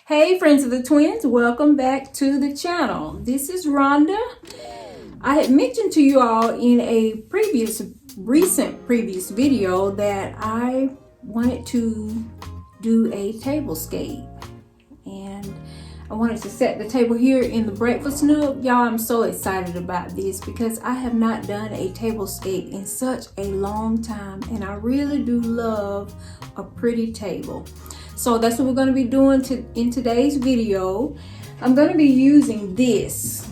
Hey friends of the twins, welcome back to the channel. This is Rhonda. I had mentioned to you all in a recent previous video that I wanted to do a tablescape, and I wanted to set the table here in the breakfast nook. Y'all, I'm so excited about this because I have not done a tablescape in such a long time, and I really do love a pretty table. So that's what we're going to be doing in today's video. I'm going to be using this.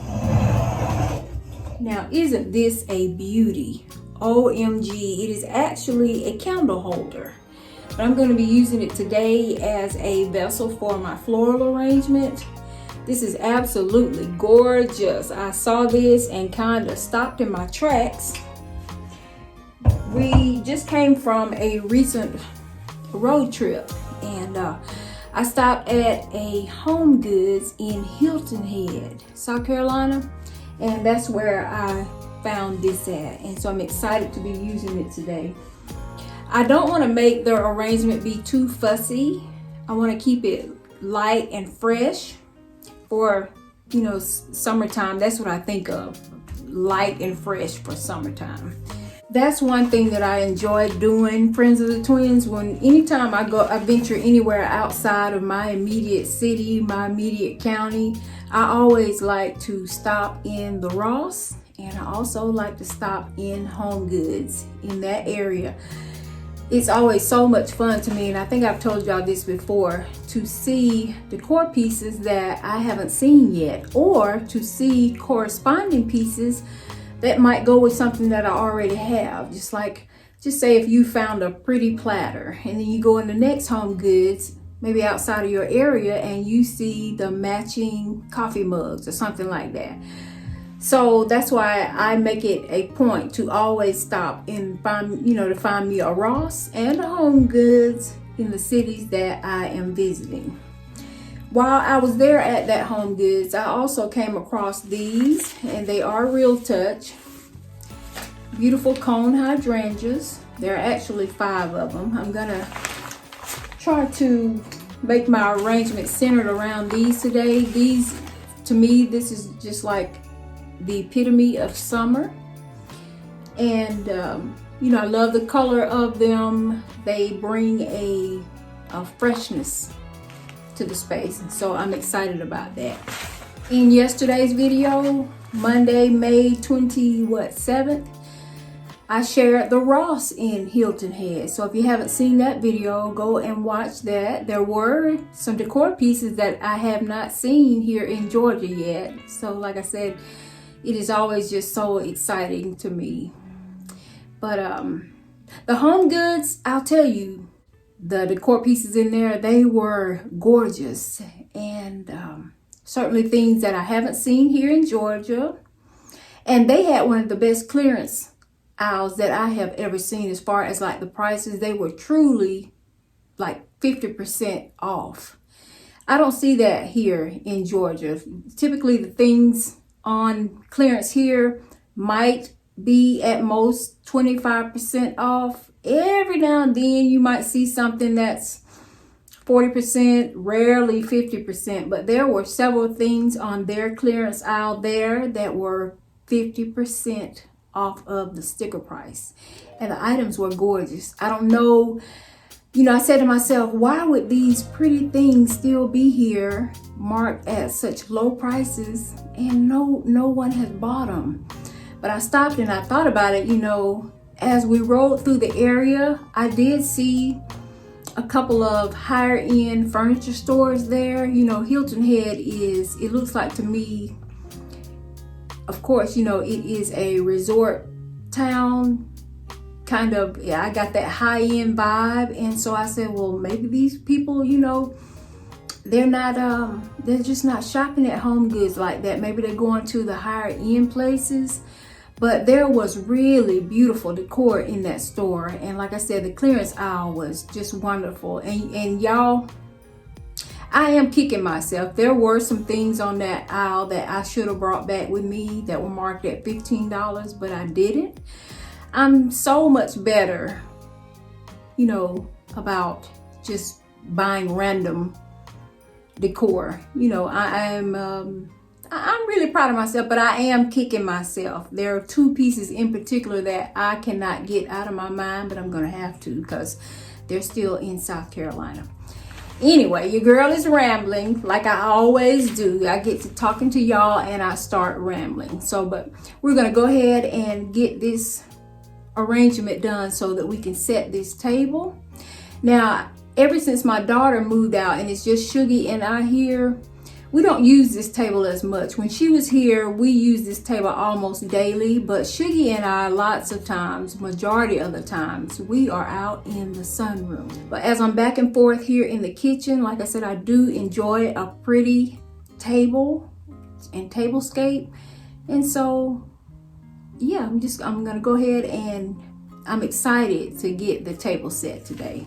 Now, isn't this a beauty? OMG, it is actually a candle holder. But I'm going to be using it today as a vessel for my floral arrangement. This is absolutely gorgeous. I saw this and kind of stopped in my tracks. We just came from a recent road trip, and I stopped at a Home Goods in Hilton Head, South Carolina, and that's where I found this at, and so I'm excited to be using it today. I don't want to make the arrangement be too fussy. I want to keep it light and fresh for, you know, summertime. That's what I think of, light and fresh for summertime. That's one thing that I enjoy doing, friends of the twins. Anytime I venture anywhere outside of my immediate city, my immediate county, I always like to stop in the Ross, and I also like to stop in Home Goods in that area. It's always so much fun to me, and I think I've told y'all this before, to see decor pieces that I haven't seen yet, or to see corresponding pieces that might go with something that I already have. Just say if you found a pretty platter and then you go in the next Home Goods, maybe outside of your area, and you see the matching coffee mugs or something like that. So that's why I make it a point to always stop and find me a Ross and a Home Goods in the cities that I am visiting. While I was there at that Home Goods, I also came across these, and they are Real Touch. Beautiful cone hydrangeas. There are actually 5 of them. I'm gonna try to make my arrangement centered around these today. These, to me, this is just like the epitome of summer. And, I love the color of them. They bring a freshness to the space, and so I'm excited about that. In yesterday's video, Monday, May 27th, I shared the Ross in Hilton Head. So if you haven't seen that video, go and watch that. There were some decor pieces that I have not seen here in Georgia yet. So like I said, it is always just so exciting to me. But the Home Goods, I'll tell you, the decor pieces in there, they were gorgeous, and certainly things that I haven't seen here in Georgia. And they had one of the best clearance aisles that I have ever seen as far as like the prices. They were truly like 50% off. I don't see that here in Georgia. Typically the things on clearance here might be at most 25% off. Every now and then you might see something that's 40%, rarely 50%, but there were several things on their clearance aisle there that were 50% off of the sticker price. And the items were gorgeous. I don't know, I said to myself, why would these pretty things still be here marked at such low prices and no one has bought them? But I stopped and I thought about it, as we rode through the area, I did see a couple of higher end furniture stores there. Hilton Head it looks like to me, of course, it is a resort town, kind of. I got that high end vibe. And so I said, well, maybe these people, they're just not shopping at Home Goods like that. Maybe they're going to the higher end places. But there was really beautiful decor in that store. And like I said, the clearance aisle was just wonderful. And y'all, I am kicking myself. There were some things on that aisle that I should have brought back with me that were marked at $15, but I didn't. I'm so much better, about just buying random decor. You know, I'm really proud of myself, but I am kicking myself. There are two pieces in particular that I cannot get out of my mind, but I'm gonna have to because they're still in South Carolina. Anyway, your girl is rambling like I always do. I get to talking to y'all and I start rambling. So, but we're gonna go ahead and get this arrangement done so that we can set this table. Now, ever since my daughter moved out and it's just Sugie and I here, we don't use this table as much. When she was here, we used this table almost daily, but Sugie and I, lots of times, majority of the times, we are out in the sunroom. But as I'm back and forth here in the kitchen, like I said, I do enjoy a pretty table and tablescape. And so, yeah, I'm gonna go ahead and I'm excited to get the table set today.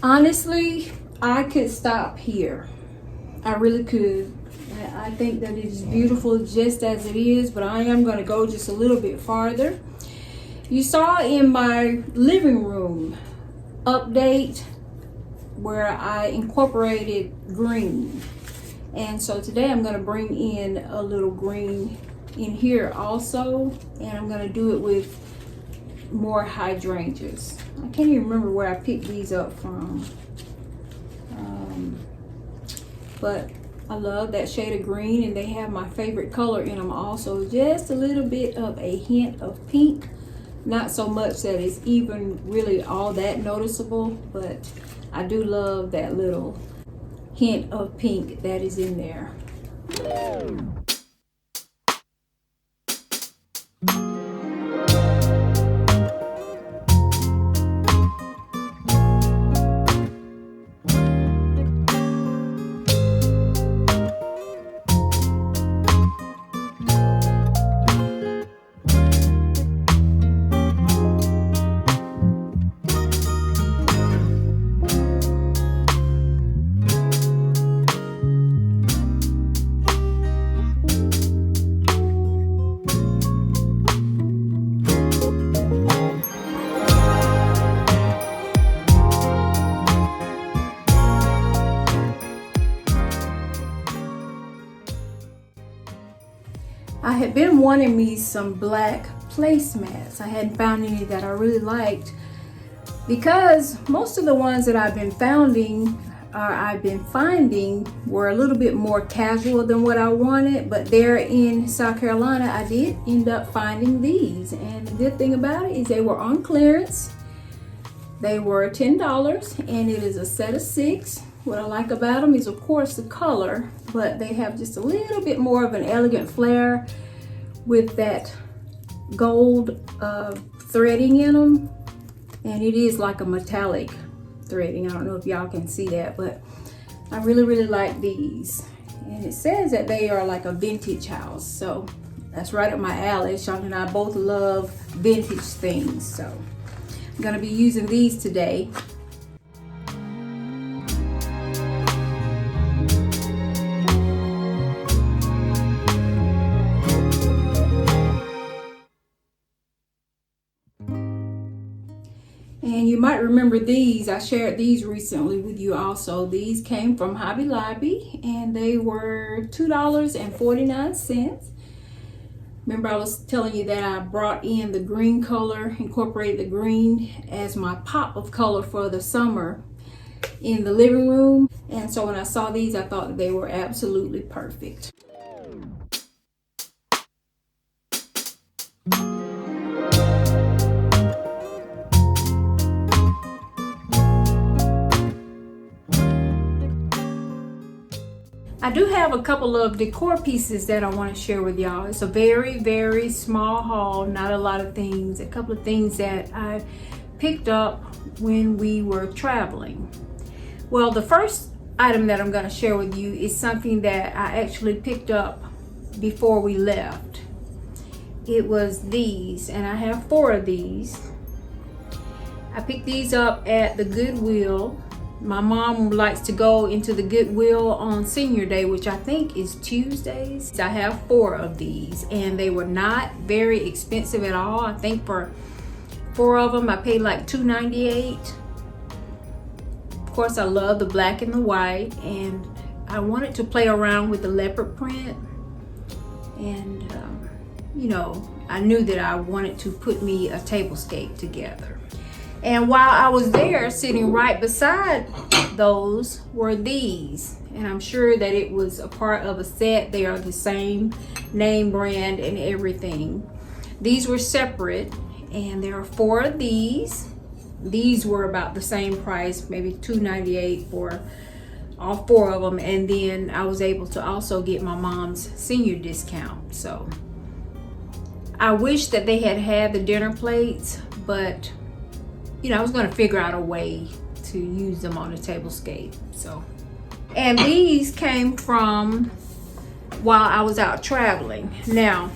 Honestly, I could stop here. I really could. I think that it is beautiful just as it is, but I am going to go just a little bit farther. You saw in my living room update where I incorporated green. And so today I'm going to bring in a little green in here also, and I'm going to do it with more hydrangeas. I can't even remember where I picked these up from, but I love that shade of green, and they have my favorite color in them also. Just a little bit of a hint of pink, not so much that it's even really all that noticeable, but I do love that little hint of pink that is in there. I had been wanting me some black placemats. I hadn't found any that I really liked because most of the ones that I've been finding were a little bit more casual than what I wanted, but there in South Carolina, I did end up finding these. And the good thing about it is they were on clearance. They were $10 and it is a set of 6. What I like about them is, of course, the color, but they have just a little bit more of an elegant flair with that gold threading in them. And it is like a metallic threading. I don't know if y'all can see that, but I really, really like these. And it says that they are like a vintage house. So that's right up my alley. Sean and I both love vintage things. So I'm gonna be using these today. And you might remember these. I shared these recently with you also. These came from Hobby Lobby and they were $2.49. Remember I was telling you that I brought in the green color, incorporated the green as my pop of color for the summer in the living room. And so when I saw these, I thought that they were absolutely perfect. I do have a couple of decor pieces that I want to share with y'all. It's a very, very small haul, not a lot of things. A couple of things that I picked up when we were traveling. Well, the first item that I'm going to share with you is something that I actually picked up before we left. It was these, and I have 4 of these. I picked these up at the Goodwill. My mom likes to go into the Goodwill on Senior Day, which I think is Tuesdays. I have 4 of these, and they were not very expensive at all. I think for 4 of them I paid like $2.98. Of course, I love the black and the white, and I wanted to play around with the leopard print, and you know, I knew that I wanted to put me a tablescape together. And while I was there, sitting right beside those were these, and I'm sure that it was a part of a set. They are the same name brand and everything. These were separate, and there are 4 of these. These were about the same price, maybe $2.98 for all 4 of them, and then I was able to also get my mom's senior discount. So I wish that they had the dinner plates, but you know, I was going to figure out a way to use them on a tablescape. So, and these came from while I was out traveling. Now,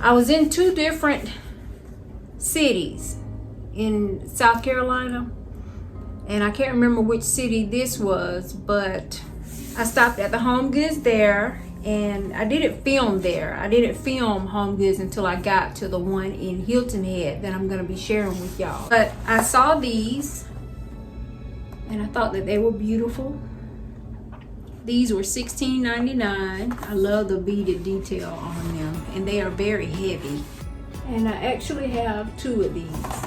I was in 2 different cities in South Carolina, and I can't remember which city this was, but I stopped at the Home Goods there, and I didn't film there. I didn't film Home Goods until I got to the one in Hilton Head that I'm going to be sharing with y'all. But I saw these, and I thought that they were beautiful. These were $16.99. I love the beaded detail on them, and they are very heavy. And I actually have 2 of these.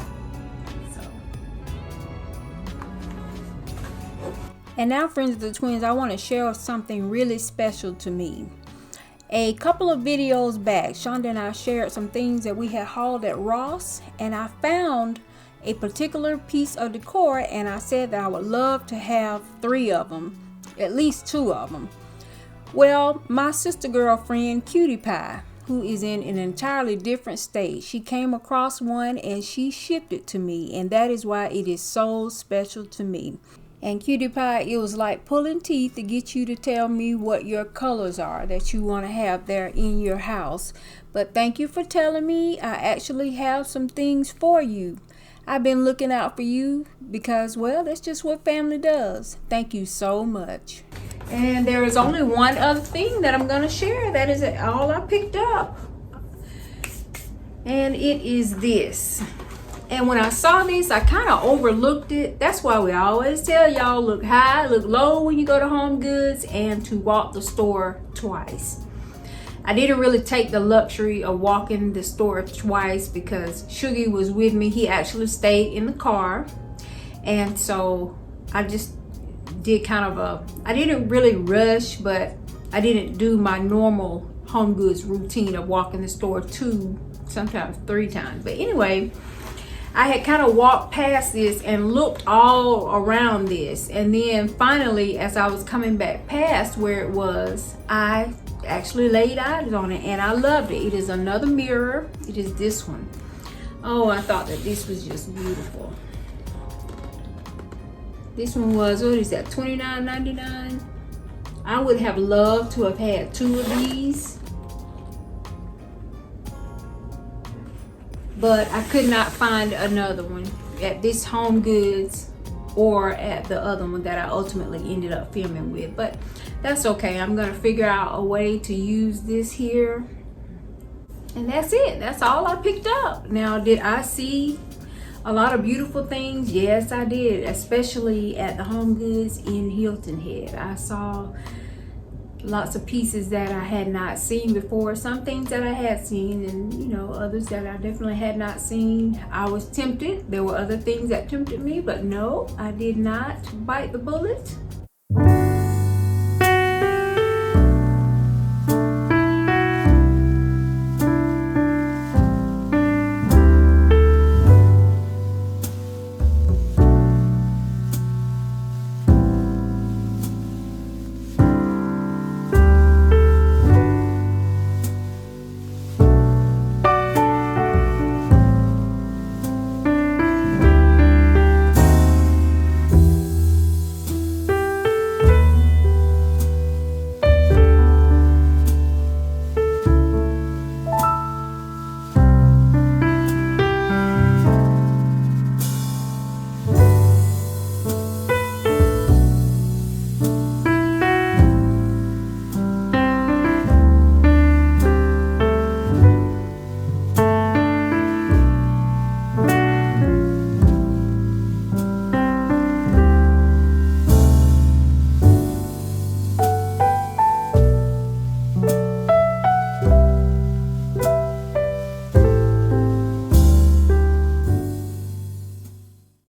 And now, friends of the twins, I want to share something really special to me. A couple of videos back, Shonda and I shared some things that we had hauled at Ross, and I found a particular piece of decor, and I said that I would love to have 3 of them, at least 2 of them. Well, my sister girlfriend Cutie Pie, who is in an entirely different state, she came across one and she shipped it to me, and that is why it is so special to me. And Cutie Pie, it was like pulling teeth to get you to tell me what your colors are that you want to have there in your house. But thank you for telling me. I actually have some things for you. I've been looking out for you because, well, that's just what family does. Thank you so much. And there is only one other thing that I'm going to share. That is all I picked up. And it is this. And when I saw this, I kind of overlooked it. That's why we always tell y'all, look high, look low when you go to Home Goods, and to walk the store twice. I didn't really take the luxury of walking the store twice because Sugar was with me. He actually stayed in the car. And so I just did kind of I didn't really rush, but I didn't do my normal Home Goods routine of walking the store 2, sometimes 3 times. But anyway, I had kind of walked past this and looked all around this, and then finally, as I was coming back past where it was, I actually laid eyes on it, and I loved it. It is another mirror. It is this one. Oh, I thought that this was just beautiful. This one was, what is that, $29.99? I would have loved to have had 2 of these, but I could not find another one at this Home Goods or at the other one that I ultimately ended up filming with. But that's okay. I'm gonna figure out a way to use this here. And that's it. That's all I picked up. Now, did I see a lot of beautiful things? Yes, I did, especially at the Home Goods in Hilton Head. I saw lots of pieces that I had not seen before, some things that I had seen, and you know, others that I definitely had not seen. I was tempted. There were other things that tempted me, but no, I did not bite the bullet.